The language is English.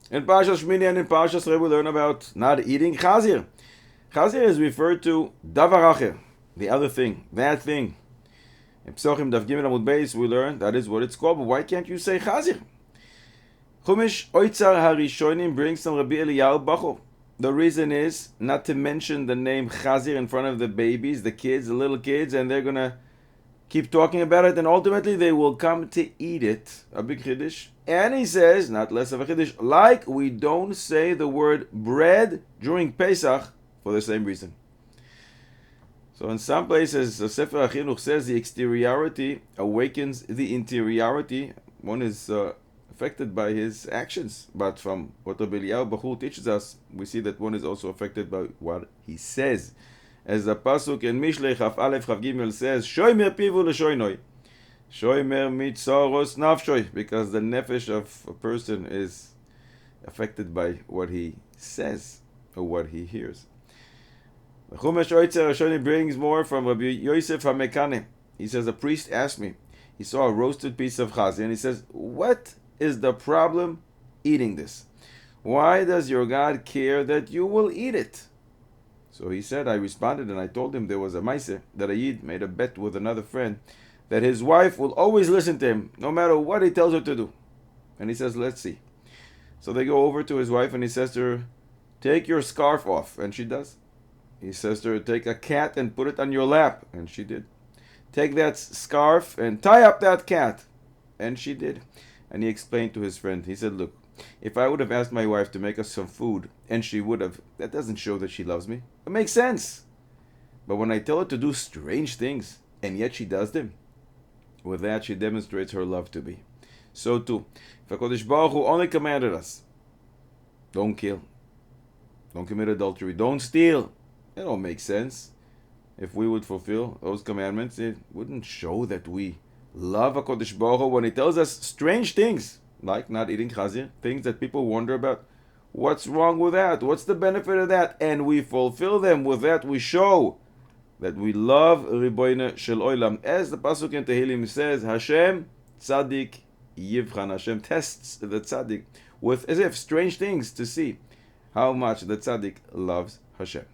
In Parshas Shmini and in Parshas Re'eh we learn about not eating chazir. Chazir is referred to davar acher, the other thing, that thing. In Pesachim Daf Gimel Amud Beis we learn that is what it's called, but why can't you say chazir? Chumash Oitzar Harishonim brings from Rabbi Eliyahu Bachor. The reason is not to mention the name chazir in front of the babies, the kids, the little kids, and they're gonna keep talking about it, and ultimately they will come to eat it. A big chiddush. And he says, not less of a chiddush, like we don't say the word bread during Pesach for the same reason. So in some places, the Sefer HaChinuch says the exteriority awakens the interiority. One is affected by his actions. But from what Rabbi Eliyahu Bachor teaches us, we see that one is also affected by what he says. As the pasuk in Mishlei Chaf Aleph Chaf Gimel says, "Shoymer pivu l'shoynoi." Shoymer mitzaros nafshoy, because the nefesh of a person is affected by what he says or what he hears. The Chumash Oitzer Shoni brings more from Rabbi Yosef HaMekane. He says, a priest asked me, he saw a roasted piece of chazir, and he says, what is the problem eating this? Why does your God care that you will eat it? So he said, I responded and I told him there was a maaseh that a yid made a bet with another friend that his wife will always listen to him no matter what he tells her to do. And he says, let's see. So they go over to his wife and he says to her, take your scarf off. And she does. He says to her, take a cat and put it on your lap. And she did. Take that scarf and tie up that cat. And she did. And he explained to his friend, he said, look, if I would have asked my wife to make us some food, and she would have, that doesn't show that she loves me. It makes sense. But when I tell her to do strange things, and yet she does them, with that she demonstrates her love to me. So too, if HaKadosh Baruch Hu only commanded us, don't kill, don't commit adultery, don't steal, it don't make sense. If we would fulfill those commandments, it wouldn't show that we love HaKadosh Baruch Hu when He tells us strange things, like not eating chazir, things that people wonder about. What's wrong with that? What's the benefit of that? And we fulfill them. With that, we show that we love Ribono Shel Olam. As the pasuk in Tehillim says, Hashem Tzadik Yivchan. Hashem tests the Tzadik with as if strange things to see how much the Tzadik loves Hashem.